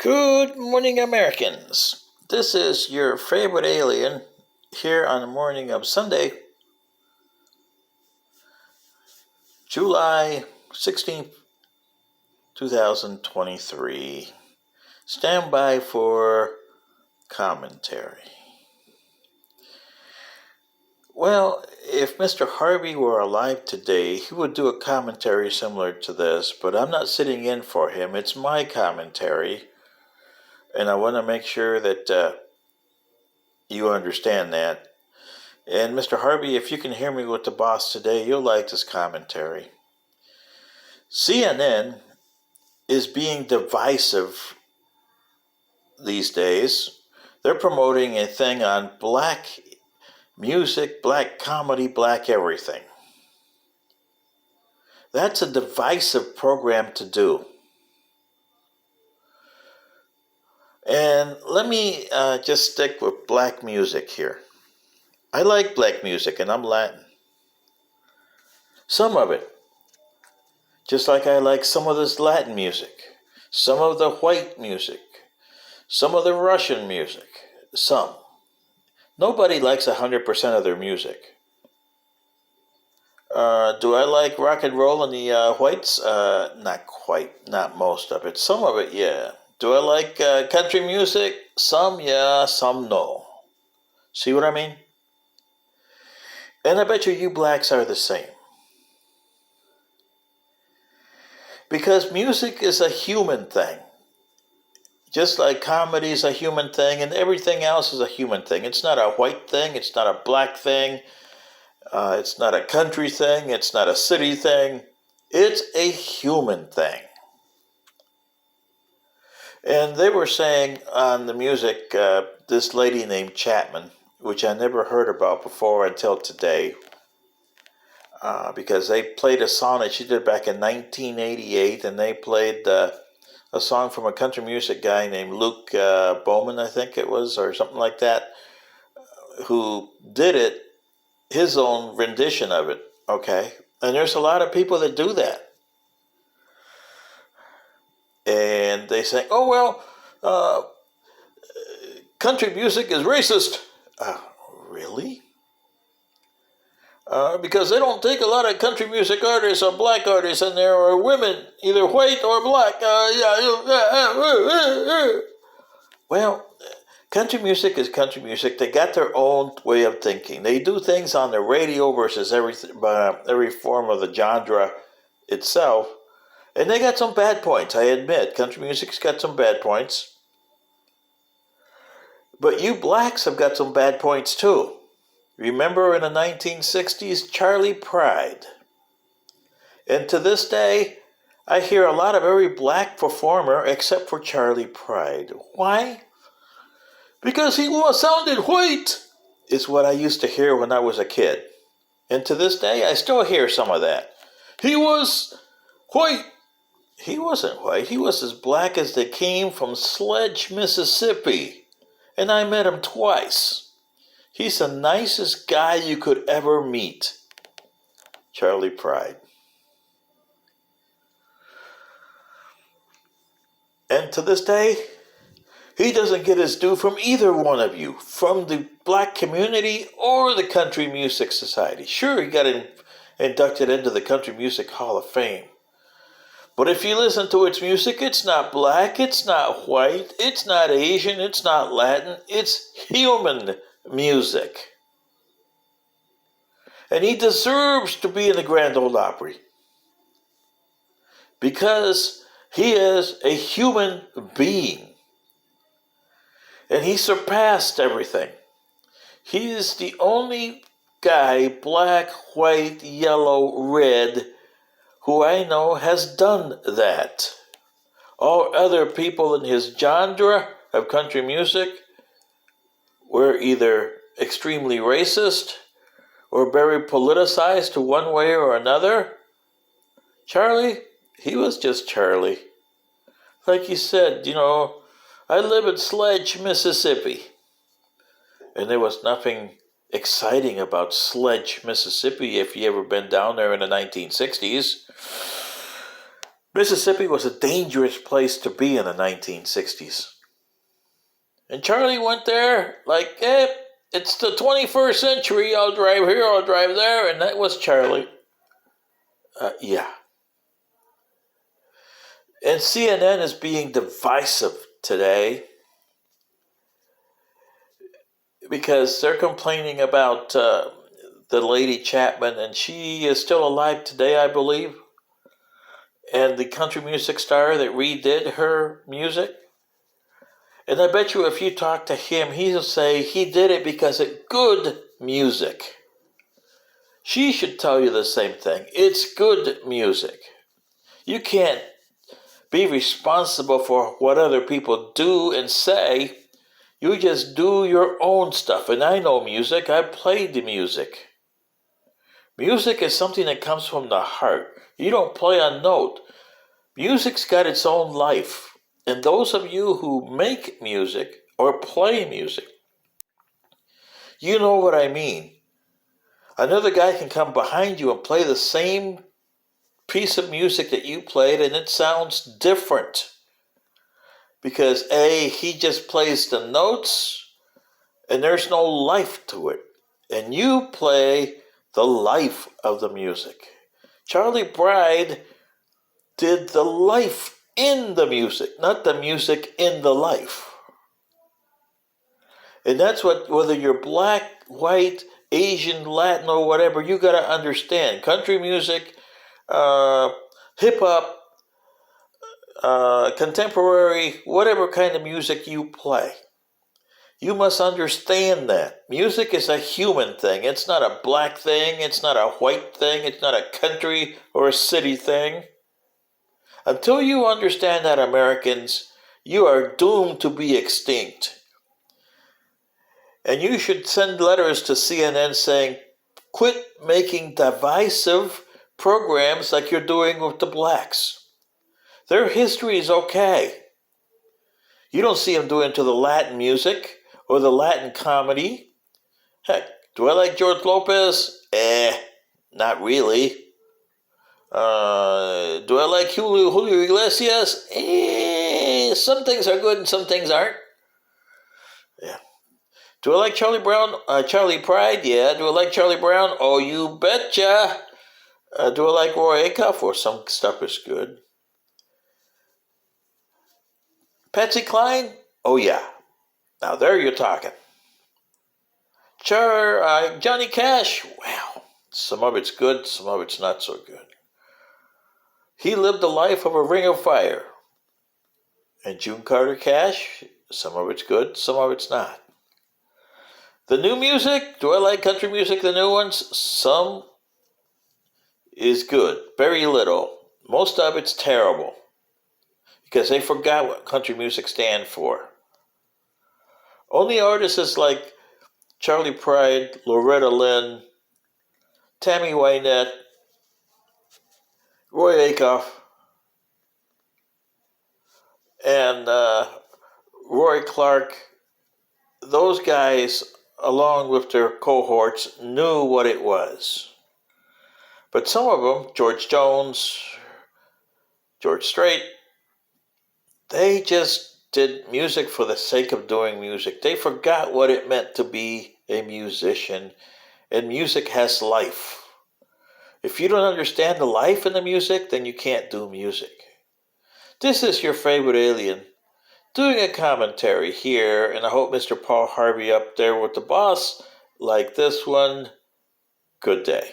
Good morning, Americans. This is your favorite alien here on the morning of Sunday, July 16th, 2023. Stand by for commentary. Well, if Mr. Harvey were alive today, he would do a commentary similar to this, but I'm not sitting in for him. It's my commentary, and I want to make sure that you understand that. And Mr. Harvey, if you can hear me with the boss today, you'll like this commentary. CNN is being divisive these days. They're promoting a thing on black music, black comedy, black everything. That's a divisive program to do. And let me just stick with black music here. I like black music, and I'm Latin. Some of it. Just like I like some of this Latin music, some of the white music, some of the Russian music, some. Nobody likes 100% of their music. Do I like rock and roll and the whites? Not quite, not most of it. Some of it, yeah. Do I like country music? Some, yeah, some, no. See what I mean? And I bet you blacks are the same. Because music is a human thing. Just like comedy is a human thing and everything else is a human thing. It's not a white thing. It's not a black thing. It's not a country thing. It's not a city thing. It's a human thing. And they were saying on the music, this lady named Chapman, which I never heard about before until today, because they played a song that she did back in 1988, and they played a song from a country music guy named Luke Bowman, I think it was, or something like that, who did it, his own rendition of it, okay? And there's a lot of people that do that. And they say, oh, well, country music is racist. Really? Because they don't take a lot of country music artists or black artists in there, or women, either white or black. Well, country music is country music. They got their own way of thinking. They do things on the radio versus every form of the genre itself. And they got some bad points, I admit. Country music's got some bad points. But you blacks have got some bad points too. Remember in the 1960s, Charley Pride. And to this day, I hear a lot of every black performer except for Charley Pride. Why? Because he sounded white, is what I used to hear when I was a kid. And to this day, I still hear some of that. He was white. He wasn't white. He was as black as they came from Sledge, Mississippi. And I met him twice. He's the nicest guy you could ever meet. Charley Pride. And to this day, he doesn't get his due from either one of you, from the black community or the Country Music Society. Sure, he got inducted into the Country Music Hall of Fame. But if you listen to its music, it's not black, it's not white, it's not Asian, it's not Latin, it's human music. And he deserves to be in the Grand Ole Opry. Because he is a human being. And he surpassed everything. He is the only guy, black, white, yellow, red, who I know has done that. All other people in his genre of country music were either extremely racist or very politicized to one way or another. Charley, he was just Charley. Like he said, I live in Sledge, Mississippi. And there was nothing exciting about Sledge, Mississippi if you ever been down there in the 1960s. Mississippi was a dangerous place to be in the 1960s. And Charlie went there like, it's the 21st century. I'll drive here, I'll drive there. And that was Charlie. Yeah. And CNN is being divisive today because they're complaining about the lady Chapman, and she is still alive today, I believe. And the country music star that redid her music. And I bet you if you talk to him, he'll say he did it because it's good music. She should tell you the same thing. It's good music. You can't be responsible for what other people do and say. You just do your own stuff. And I know music. I played the music. Music is something that comes from the heart. You don't play a note. Music's got its own life. And those of you who make music or play music, you know what I mean. Another guy can come behind you and play the same piece of music that you played, and it sounds different. Because he just plays the notes, and there's no life to it. And you play the life of the music. Charlie Pride did the life in the music, not the music in the life. And that's what, whether you're black, white, Asian, Latin, or whatever, you got to understand. Country music, hip-hop, contemporary, whatever kind of music you play. You must understand that. Music is a human thing. It's not a black thing. It's not a white thing. It's not a country or a city thing. Until you understand that, Americans, you are doomed to be extinct. And you should send letters to CNN saying, quit making divisive programs like you're doing with the blacks. Their history is okay. You don't see them doing to the Latin music or the Latin comedy. Heck, do I like George Lopez? Not really. Do I like Julio Iglesias? Some things are good and some things aren't. Yeah. Do I like Charlie Pride? Yeah. Do I like Charlie Brown? Oh, you betcha. Do I like Roy Acuff? Or some stuff is good. Patsy Cline? Oh, yeah. Now there you're talking. Johnny Cash? Well, some of it's good, some of it's not so good. He lived the life of a ring of fire. And June Carter Cash? Some of it's good, some of it's not. The new music? Do I like country music, the new ones? Some is good. Very little. Most of it's terrible. Because they forgot what country music stands for. Only artists like Charlie Pride, Loretta Lynn, Tammy Wynette, Roy Acuff, and Roy Clark, those guys, along with their cohorts, knew what it was. But some of them, George Jones, George Strait, they just did music for the sake of doing music. They forgot what it meant to be a musician, and music has life. If you don't understand the life in the music, then you can't do music. This is your favorite alien doing a commentary here, and I hope Mr. Paul Harvey up there with the boss like this one. Good day.